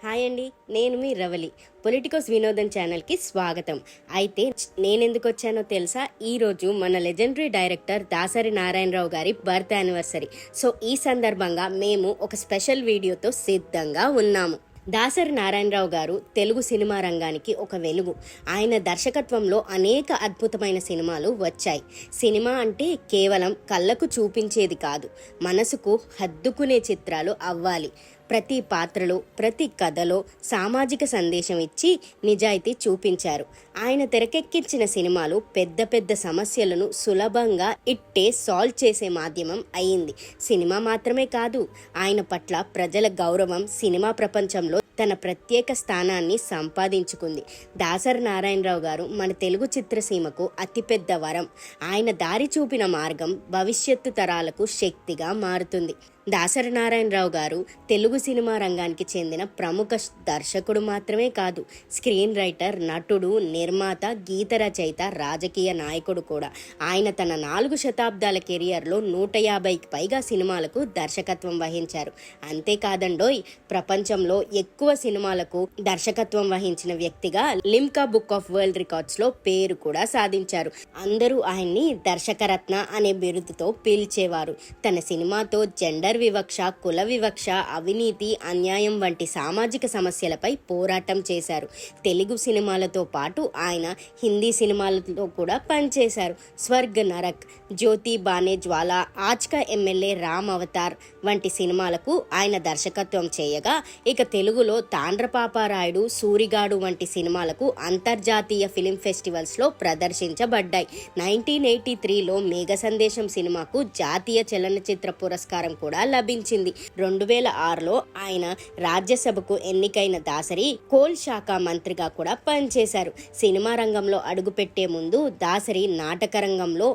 Hi అండి, నేను మీ Ravali. Politicos వినోదం ఛానల్కి స్వాగతం. అయితే నేనెందుకు వచ్చానో తెలుసా? ఈరోజు మన లెజెండరీ డైరెక్టర్ దాసరి నారాయణరావు గారి బర్త్ యానివర్సరీ. సో ఈ సందర్భంగా మేము ఒక స్పెషల్ వీడియోతో సిద్ధంగా ఉన్నాము. దాసరి నారాయణరావు గారు తెలుగు సినిమా రంగానికి ఒక వెలుగు. ఆయన దర్శకత్వంలో అనేక అద్భుతమైన సినిమాలు వచ్చాయి. సినిమా అంటే కేవలం కళ్ళకు చూపించేది కాదు, మనసుకు హత్తుకునే చిత్రాలు అవ్వాలి. ప్రతి పాత్రలో, ప్రతి కథలో సామాజిక సందేశం ఇచ్చి నిజాయితీ చూపించారు. ఆయన తెరకెక్కించిన సినిమాలు పెద్ద పెద్ద సమస్యలను సులభంగా ఇట్టే సాల్వ్ చేసే మాధ్యమం అయింది. సినిమా మాత్రమే కాదు, ఆయన పట్ల ప్రజల గౌరవం సినిమా ప్రపంచంలో తన ప్రత్యేక స్థానాన్ని సంపాదించుకుంది. దాసరి నారాయణరావు గారు మన తెలుగు చిత్రసీమకు అతిపెద్ద వరం. ఆయన దారి చూపిన మార్గం భవిష్యత్తు తరాలకు శక్తిగా మారుతుంది. దాసరి నారాయణరావు గారు తెలుగు సినిమా రంగానికి చెందిన ప్రముఖ దర్శకుడు మాత్రమే కాదు, స్క్రీన్ రైటర్, నటుడు, నిర్మాత, గీత రచయిత, రాజకీయ నాయకుడు కూడా. ఆయన తన 4 శతాబ్దాల కెరియర్లో 150కి పైగా సినిమాలకు దర్శకత్వం వహించారు. అంతేకాదండోయ్, ప్రపంచంలో ఎక్కువ సినిమాలకు దర్శకత్వం వహించిన వ్యక్తిగా లిమ్కా బుక్ ఆఫ్ వరల్డ్ రికార్డ్స్లో పేరు కూడా సాధించారు. అందరూ ఆయన్ని దర్శకరత్న అనే బిరుదుతో పిలిచేవారు. తన సినిమాతో జెండర్ వివక్ష, కుల వివక్ష, అవినీతి, అన్యాయం వంటి సామాజిక సమస్యలపై పోరాటం చేశారు. తెలుగు సినిమాలతో పాటు ఆయన హిందీ సినిమాలతో కూడా పనిచేశారు. స్వర్గ్ నరక్, జ్యోతి బానే జ్వాల, ఆజ్కా ఎమ్మెల్యే, రామ్ అవతార్ వంటి సినిమాలకు ఆయన దర్శకత్వం చేయగా, ఇక తెలుగులో తాండ్రపాపారాయుడు, సూరిగాడు వంటి సినిమాలకు అంతర్జాతీయ ఫిలిం ఫెస్టివల్స్లో ప్రదర్శించబడ్డాయి. 1983లో మేఘ సందేశం సినిమాకు జాతీయ చలనచిత్ర పురస్కారం కూడా లభించింది. 2006లో ఆయన రాజ్యసభకు ఎన్నికైన దాసరి కోల్ శాఖ మంత్రిగా కూడా పనిచేశారు. సినిమా రంగంలో అడుగుపెట్టే ముందు దాసరి నాటక రంగంలో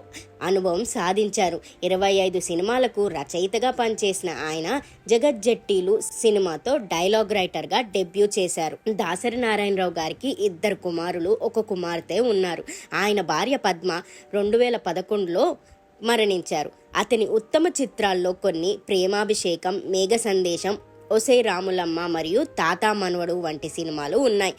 అనుభవం సాధించారు. 25 సినిమాలకు రచయితగా పనిచేసిన ఆయన జగజ్జట్టీలు సినిమాతో డైలాగ్ రైటర్ గా డెబ్యూ చేశారు. దాసరి నారాయణరావు గారికి 2 కుమారులు, 1 కుమార్తె ఉన్నారు. ఆయన భార్య పద్మ 2011లో మరణించారు. అతని ఉత్తమ చిత్రాల్లో కొన్ని ప్రేమాభిషేకం, మేఘ సందేశం, ఒసే రాములమ్మ మరియు తాతా మనవడు వంటి సినిమాలు ఉన్నాయి.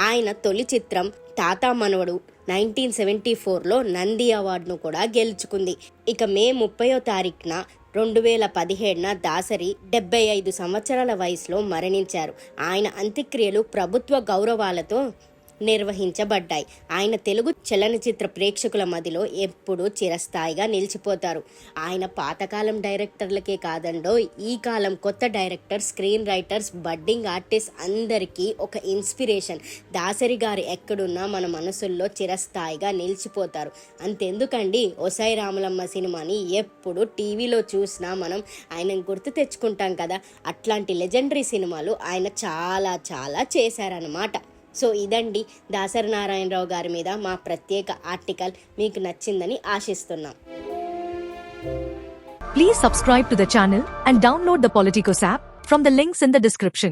ఆయన తొలి చిత్రం తాతా మనవడు 1974లో నంది అవార్డును కూడా గెలుచుకుంది. ఇక మే 30వ తారీఖున 2017న దాసరి 75 సంవత్సరాల వయసులో మరణించారు. ఆయన అంత్యక్రియలు ప్రభుత్వ గౌరవాలతో నిర్వహించబడ్డాయి. ఆయన తెలుగు చలనచిత్ర ప్రేక్షకుల మదిలో ఎప్పుడూ చిరస్థాయిగా నిలిచిపోతారు. ఆయన పాతకాలం డైరెక్టర్లకే కాదండో, ఈ కాలం కొత్త director, screen writers, budding artist అందరికీ ఒక ఇన్స్పిరేషన్. దాసరి గారు ఎక్కడున్నా మన మనసుల్లో చిరస్థాయిగా నిలిచిపోతారు. అంతెందుకండి, ఒసై రాములమ్మ సినిమాని ఎప్పుడు టీవీలో చూసినా మనం ఆయనను గుర్తు తెచ్చుకుంటాం కదా. అట్లాంటి లెజెండరీ సినిమాలు ఆయన చాలా చాలా చేశారన్నమాట. సో ఇదండి దాసరి నారాయణరావు గారి మీద మా ప్రత్యేక ఆర్టికల్. మీకు నచ్చిందని ఆశిస్తున్నాం. Please subscribe to the channel and download the Politicos app from the links in the description.